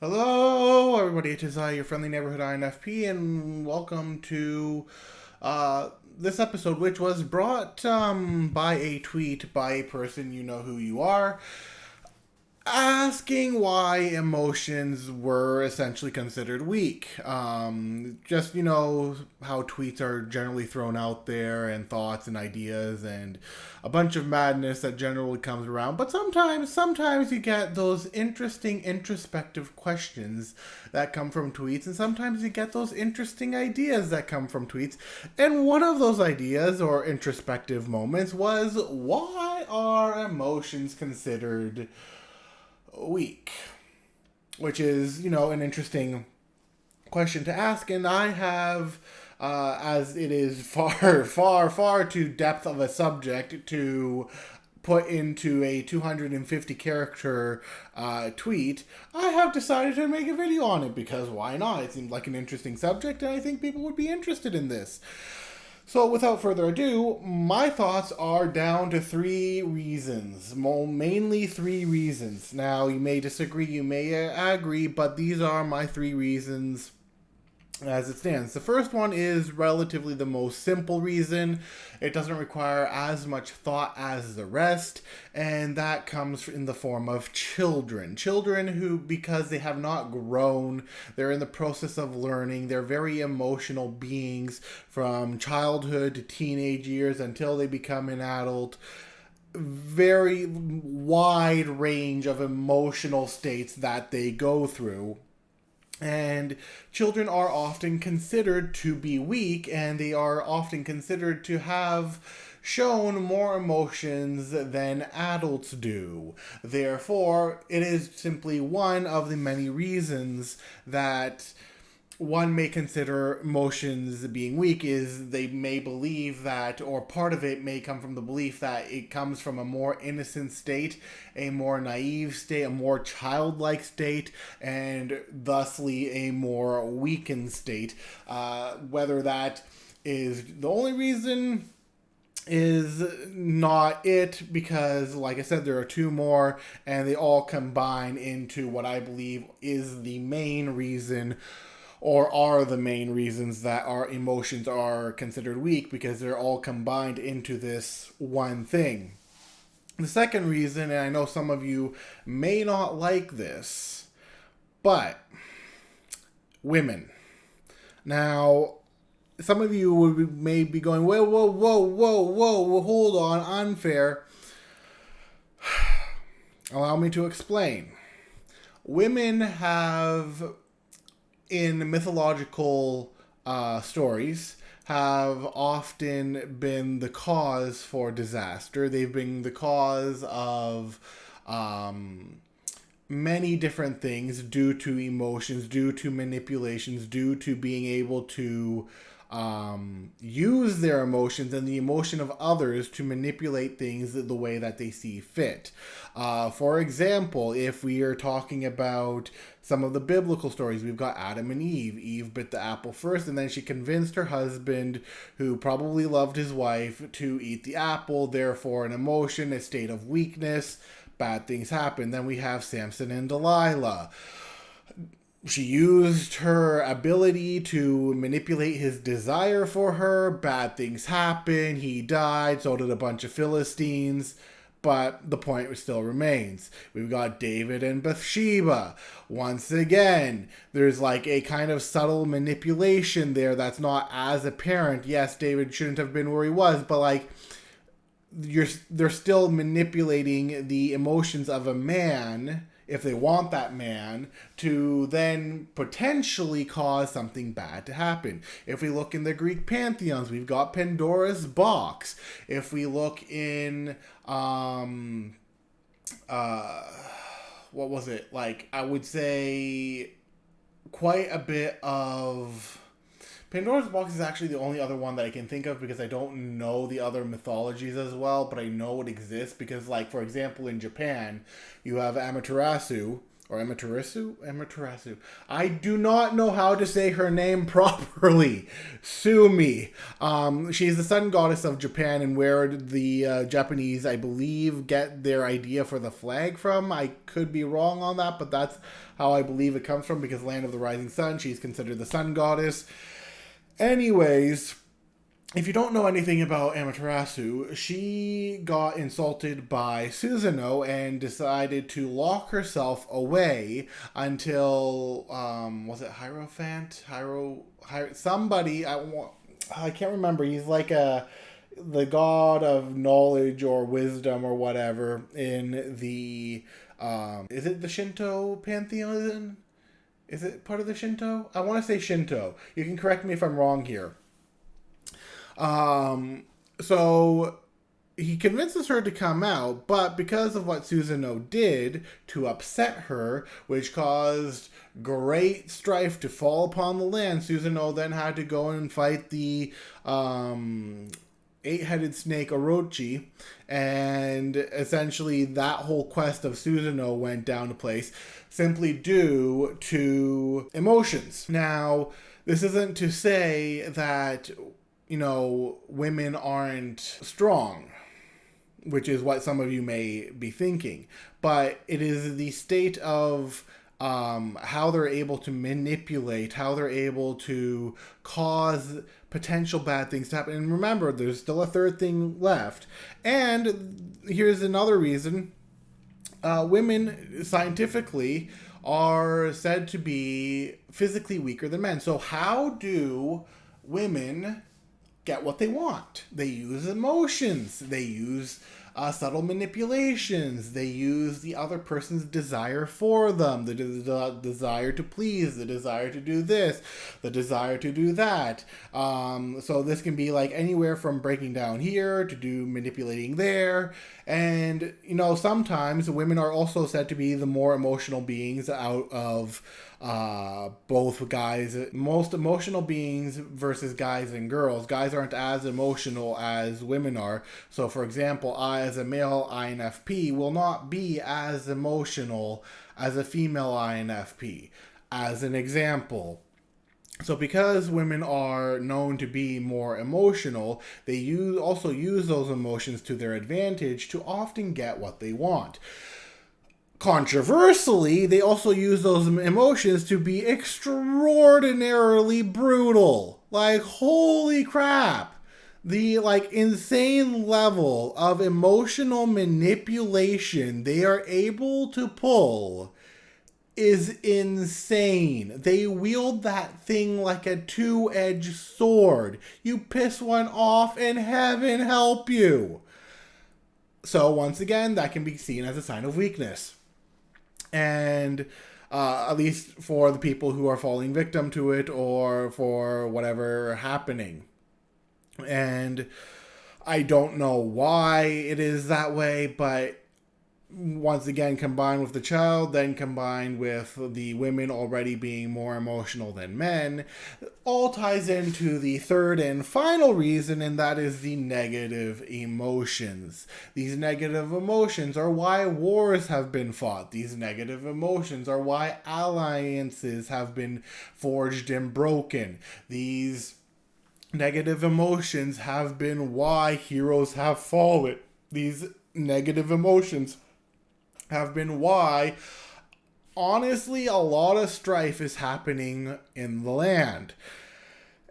Hello, everybody. It is your friendly neighborhood INFP, and welcome to this episode, which was brought by a tweet by a person you know who you are, asking why emotions were essentially considered weak. Just, how tweets are generally thrown out there and thoughts and ideas and a bunch of madness that generally comes around. But sometimes you get those interesting introspective questions that come from tweets, and sometimes you get those interesting ideas that come from tweets. And one of those ideas or introspective moments was, why are emotions considered week? Which is, an interesting question to ask. And I have, as it is far too depth of a subject to put into a 250 character tweet, I have decided to make a video on it because why not? It seemed like an interesting subject, and I think people would be interested in this. So, without further ado, my thoughts are down to three reasons. Mainly three reasons. Now, you may disagree, you may agree, but these are my three reasons as it stands. The first one is relatively the most simple reason. It doesn't require as much thought as the rest, and that comes in the form of children. Children who, because they have not grown, they're in the process of learning, they're very emotional beings from childhood to teenage years until they become an adult. Very wide range of emotional states that they go through. And children are often considered to be weak, and they are often considered to have shown more emotions than adults do. Therefore, it is simply one of the many reasons that one may consider emotions being weak is they may believe that, or part of it may come from the belief that it comes from a more innocent state, a more naive state, a more childlike state, and thusly a more weakened state. Whether that is the only reason is not it, because like I said, there are two more, and they all combine into what I believe is the main reason, or are the main reasons that our emotions are considered weak, because they're all combined into this one thing. The second reason, and I know some of you may not like this, but women. Now, some of you may be going, whoa, hold on, unfair. Allow me to explain. Women have, in mythological stories, have often been the cause for disaster. They've been the cause of many different things due to emotions, due to manipulations, due to being able to use their emotions and the emotion of others to manipulate things the way that they see fit. For example, if we are talking about some of the biblical stories, we've got Adam and Eve. Eve bit the apple first, and then she convinced her husband, who probably loved his wife, to eat the apple. Therefore, an emotion, a state of weakness, bad things happen. Then we have Samson and Delilah. She used her ability to manipulate his desire for her. Bad things happen. He died. So did a bunch of Philistines. But the point still remains. We've got David and Bathsheba. Once again, there's like a kind of subtle manipulation there that's not as apparent. Yes, David shouldn't have been where he was, but like, they're still manipulating the emotions of a man, if they want that man, to then potentially cause something bad to happen. If we look in the Greek pantheons, we've got Pandora's box. If we look in what was it? Like, I would say quite a bit of Pandora's box is actually the only other one that I can think of, because I don't know the other mythologies as well, but I know it exists because, like, for example, in Japan, you have Amaterasu, or Amaterasu. I do not know how to say her name properly. Sue me. She's the sun goddess of Japan, and where the Japanese, I believe, get their idea for the flag from. I could be wrong on that, but that's how I believe it comes from, because land of the rising sun, she's considered the sun goddess. Anyways, if you don't know anything about Amaterasu, she got insulted by Susanoo and decided to lock herself away until, was it Hierophant? Somebody, I can't remember. He's like the god of knowledge or wisdom or whatever in the, is it the Shinto pantheon? Is it part of the Shinto? I want to say Shinto. You can correct me if I'm wrong here. So he convinces her to come out, but because of what Susanoo did to upset her, which caused great strife to fall upon the land, Susanoo then had to go and fight the eight-headed snake Orochi, and essentially that whole quest of Susanoo went down to place simply due to emotions. Now, this isn't to say that women aren't strong, which is what some of you may be thinking. But it is the state of how they're able to manipulate, how they're able to cause potential bad things to happen. And remember, there's still a third thing left. And here's another reason. Women, scientifically, are said to be physically weaker than men. So how do women get what they want? They use emotions. They use subtle manipulations. They use the other person's desire for them. The desire to please, the desire to do this, the desire to do that. So this can be like anywhere from breaking down here to do manipulating there. And, sometimes women are also said to be the more emotional beings out of both guys. Most emotional beings versus guys and girls. Guys aren't as emotional as women are. So, for example, I, as a male INFP, will not be as emotional as a female INFP, as an example. So because women are known to be more emotional, they also use those emotions to their advantage to often get what they want. Controversially, they also use those emotions to be extraordinarily brutal. Like, holy crap. The, insane level of emotional manipulation they are able to pull is insane. They wield that thing like a two-edged sword. You piss one off and heaven help you. So once again, that can be seen as a sign of weakness. And at least for the people who are falling victim to it or for whatever happening. And I don't know why it is that way, but once again, combined with the child, then combined with the women already being more emotional than men, all ties into the third and final reason, and that is the negative emotions. These negative emotions are why wars have been fought. These negative emotions are why alliances have been forged and broken. These negative emotions have been why heroes have fallen. These negative emotions have been why, honestly, a lot of strife is happening in the land.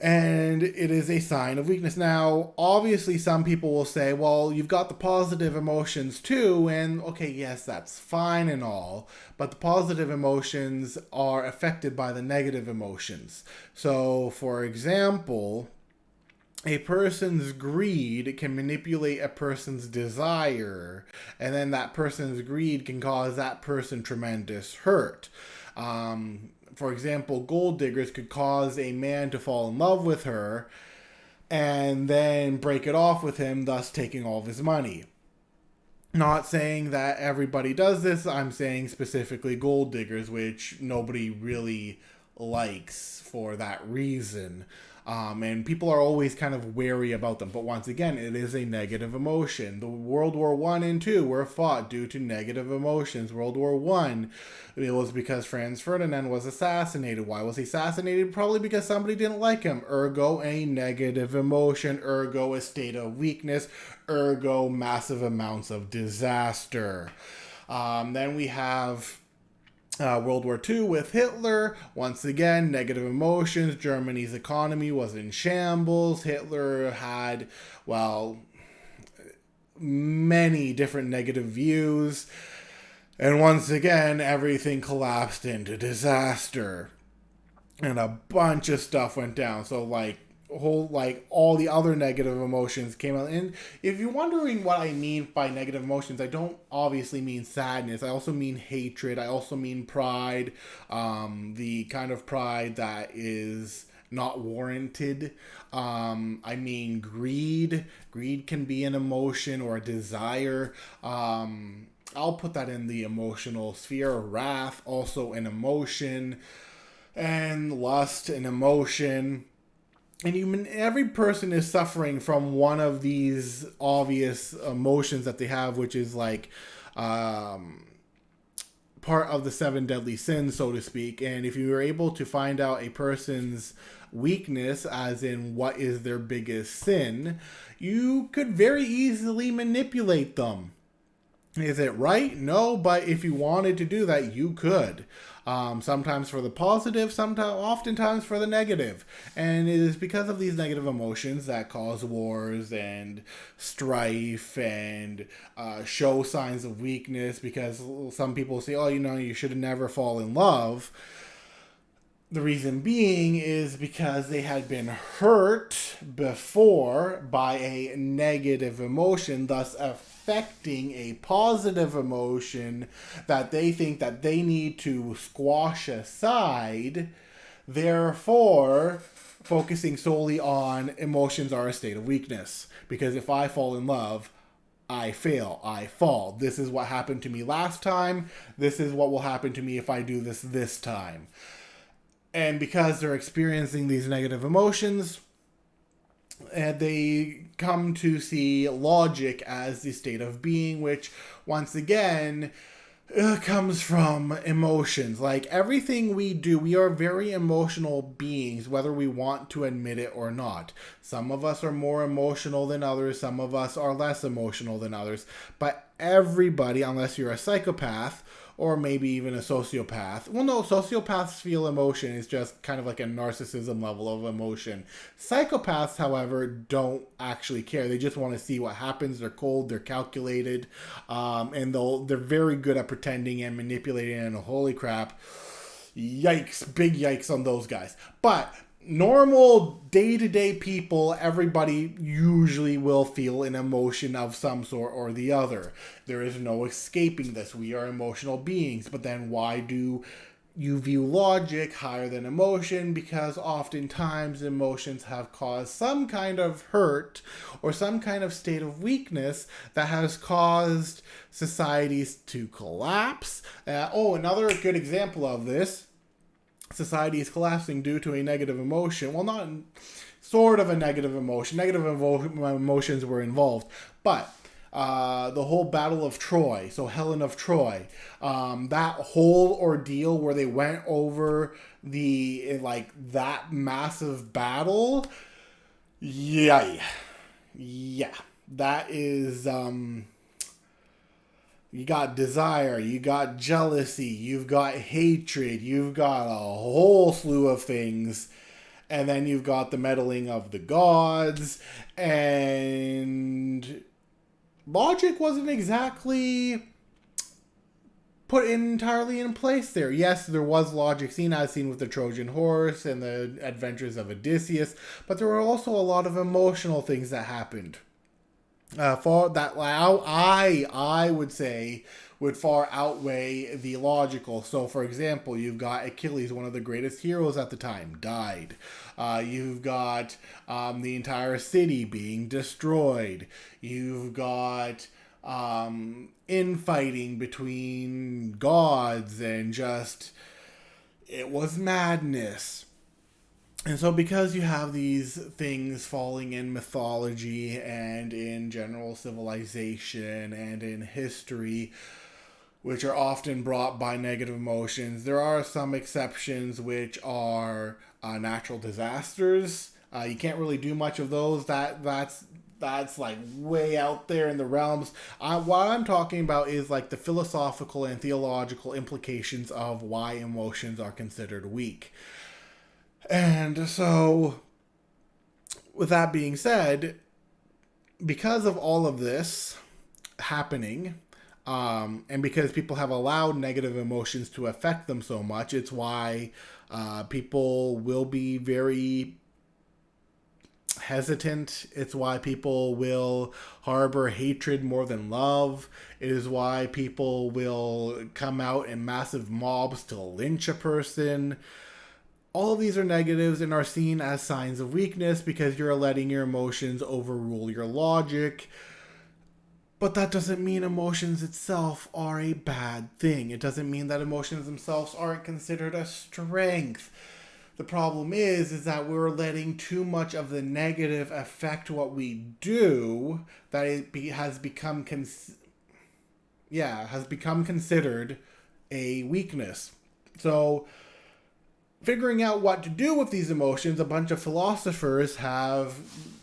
And it is a sign of weakness. Now, obviously, some people will say, well, you've got the positive emotions too, and okay, yes, that's fine and all, but the positive emotions are affected by the negative emotions. So, for example, a person's greed can manipulate a person's desire, and then that person's greed can cause that person tremendous hurt. For example, gold diggers could cause a man to fall in love with her and then break it off with him, thus taking all of his money. Not saying that everybody does this, I'm saying specifically gold diggers, which nobody really likes for that reason. And people are always kind of wary about them. But once again, it is a negative emotion. The World War One and Two were fought due to negative emotions. World War One, it was because Franz Ferdinand was assassinated. Why was he assassinated? Probably because somebody didn't like him. Ergo, a negative emotion. Ergo, a state of weakness. Ergo, massive amounts of disaster. Then we have World War II with Hitler. Once again, negative emotions. Germany's economy was in shambles. Hitler had, well, many different negative views. And once again, everything collapsed into disaster. And a bunch of stuff went down. So, all the other negative emotions came out. And if you're wondering what I mean by negative emotions, I don't obviously mean sadness. I also mean hatred. I also mean pride. The kind of pride that is not warranted. I mean greed. Greed can be an emotion or a desire. I'll put that in the emotional sphere. Wrath, also an emotion. And lust, an emotion. And every person is suffering from one of these obvious emotions that they have, which is part of the 7 deadly sins, so to speak. And if you are able to find out a person's weakness, as in what is their biggest sin, you could very easily manipulate them. Is it right? No, but if you wanted to do that, you could. Sometimes for the positive, oftentimes for the negative. And it is because of these negative emotions that cause wars and strife and show signs of weakness, because some people say, oh, you should have never fall in love. The reason being is because they had been hurt before by a negative emotion, thus affecting a positive emotion that they think that they need to squash aside. Therefore, focusing solely on emotions are a state of weakness. Because if I fall in love, I fail, I fall. This is what happened to me last time. This is what will happen to me if I do this time. And because they're experiencing these negative emotions, and they come to see logic as the state of being, which, once again, comes from emotions. Like everything we do, we are very emotional beings, whether we want to admit it or not. Some of us are more emotional than others. Some of us are less emotional than others. But everybody, unless you're a psychopath, or maybe even a sociopath. Well, no, sociopaths feel emotion. It's just kind of like a narcissism level of emotion. Psychopaths, however, don't actually care. They just want to see what happens. They're cold, they're calculated, and they're very good at pretending and manipulating, and holy crap, yikes, big yikes on those guys. But normal day-to-day people, everybody usually will feel an emotion of some sort or the other. There is no escaping this. We are emotional beings. But then why do you view logic higher than emotion? Because oftentimes emotions have caused some kind of hurt or some kind of state of weakness that has caused societies to collapse. Another good example of this: society is collapsing due to a negative emotion. Well, not sort of a negative emotion. Negative emotions were involved. But the whole Battle of Troy, so Helen of Troy, that whole ordeal where they went over that massive battle, yeah, that is, you got desire, you got jealousy, you've got hatred, you've got a whole slew of things. And then you've got the meddling of the gods. And logic wasn't exactly put entirely in place there. Yes, there was logic seen, as seen with the Trojan horse and the adventures of Odysseus. But there were also a lot of emotional things that happened. I would say would far outweigh the logical. So, for example, you've got Achilles, one of the greatest heroes at the time, died. You've got the entire city being destroyed. You've got infighting between gods, and just, it was madness. And so, because you have these things falling in mythology and in general civilization and in history, which are often brought by negative emotions, there are some exceptions, which are natural disasters. You can't really do much of those. That's like way out there in the realms. What I'm talking about is like the philosophical and theological implications of why emotions are considered weak. And so, with that being said, because of all of this happening, and because people have allowed negative emotions to affect them so much, it's why people will be very hesitant. It's why people will harbor hatred more than love. It is why people will come out in massive mobs to lynch a person. All of these are negatives and are seen as signs of weakness because you're letting your emotions overrule your logic. But that doesn't mean emotions itself are a bad thing. It doesn't mean that emotions themselves aren't considered a strength. The problem is that we're letting too much of the negative affect what we do, that has become has become considered a weakness. So, figuring out what to do with these emotions, a bunch of philosophers have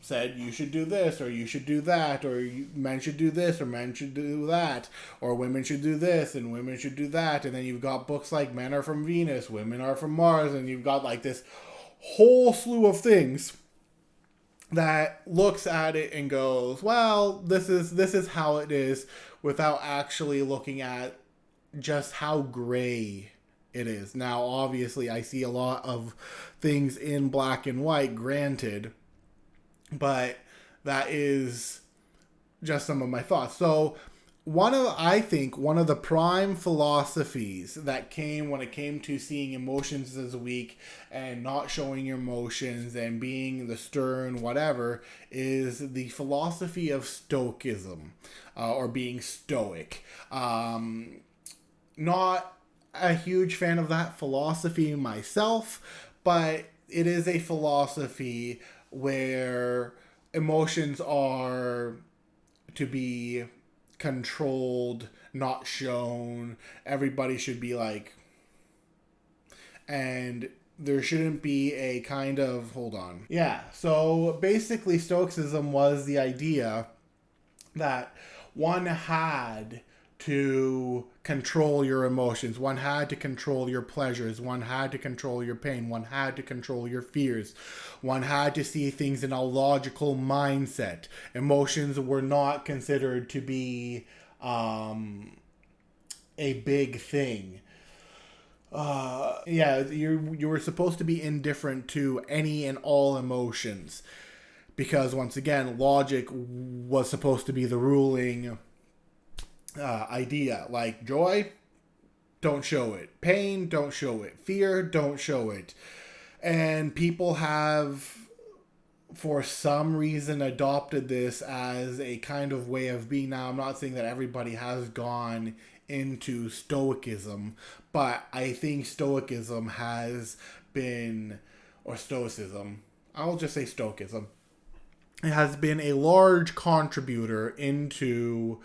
said you should do this or you should do that, or men should do this or men should do that, or women should do this and women should do that. And then you've got books like Men Are From Venus, Women Are From Mars, and you've got like this whole slew of things that looks at it and goes, well, this is how it is, without actually looking at just how gray it is. Now, obviously, I see a lot of things in black and white, granted, but that is just some of my thoughts. So, I think one of the prime philosophies that came when it came to seeing emotions as weak and not showing your emotions and being the stern whatever is the philosophy of stoicism, or being stoic. Not a huge fan of that philosophy myself, but it is a philosophy where emotions are to be controlled, not shown. Everybody should be like, and there shouldn't be a kind of, hold on. Yeah, so basically, Stoicism was the idea that one had to control your emotions. One had to control your pleasures. One had to control your pain. One had to control your fears. One had to see things in a logical mindset. Emotions were not considered to be a big thing. You were supposed to be indifferent to any and all emotions, because once again, logic was supposed to be the ruling idea. Like joy, don't show it. Pain, don't show it. Fear, don't show it. And people have, for some reason, adopted this as a kind of way of being. Now, I'm not saying that everybody has gone into Stoicism, but I think Stoicism has been, or Stoicism, I'll just say Stoicism, it has been a large contributor into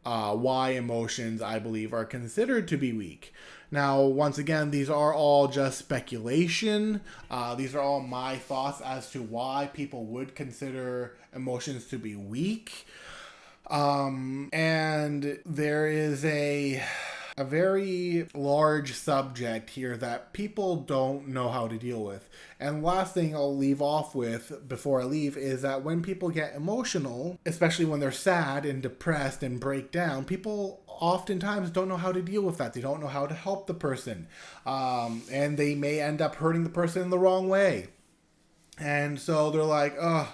why emotions, I believe, are considered to be weak. Now, once again, these are all just speculation. These are all my thoughts as to why people would consider emotions to be weak. And there is a very large subject here that people don't know how to deal with. And last thing I'll leave off with before I leave is that when people get emotional, especially when they're sad and depressed and break down, people oftentimes don't know how to deal with that. They don't know how to help the person. And they may end up hurting the person in the wrong way. And so they're like, oh,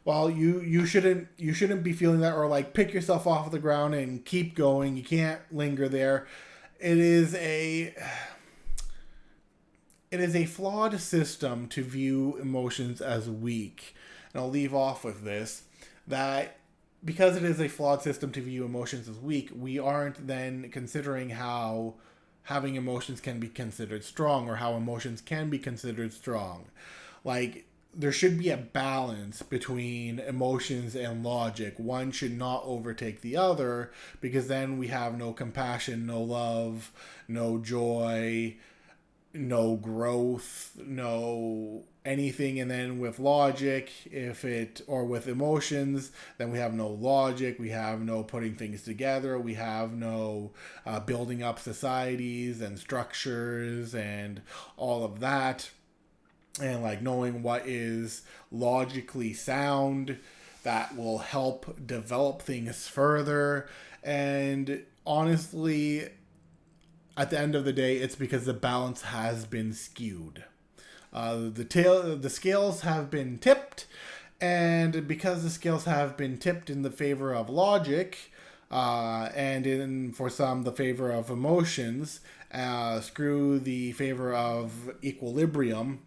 well, you shouldn't be feeling that, or like pick yourself off the ground and keep going. You can't linger there. It is a flawed system to view emotions as weak. And I'll leave off with this, that because it is a flawed system to view emotions as weak, we aren't then considering how having emotions can be considered strong, or how emotions can be considered strong. Like, there should be a balance between emotions and logic. One should not overtake the other, because then we have no compassion, no love, no joy, no growth, no anything. And then with logic, or with emotions, then we have no logic, we have no putting things together, we have no building up societies and structures and all of that. And like knowing what is logically sound that will help develop things further. And honestly, at the end of the day, it's because the balance has been skewed. The scales have been tipped, and because the scales have been tipped in the favor of logic, and in for some the favor of emotions, screw the favor of equilibrium,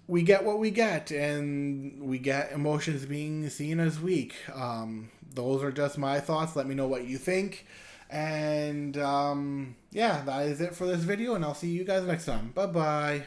we get what we get, and we get emotions being seen as weak. Those are just my thoughts. Let me know what you think. And yeah, that is it for this video, and I'll see you guys next time. Bye bye.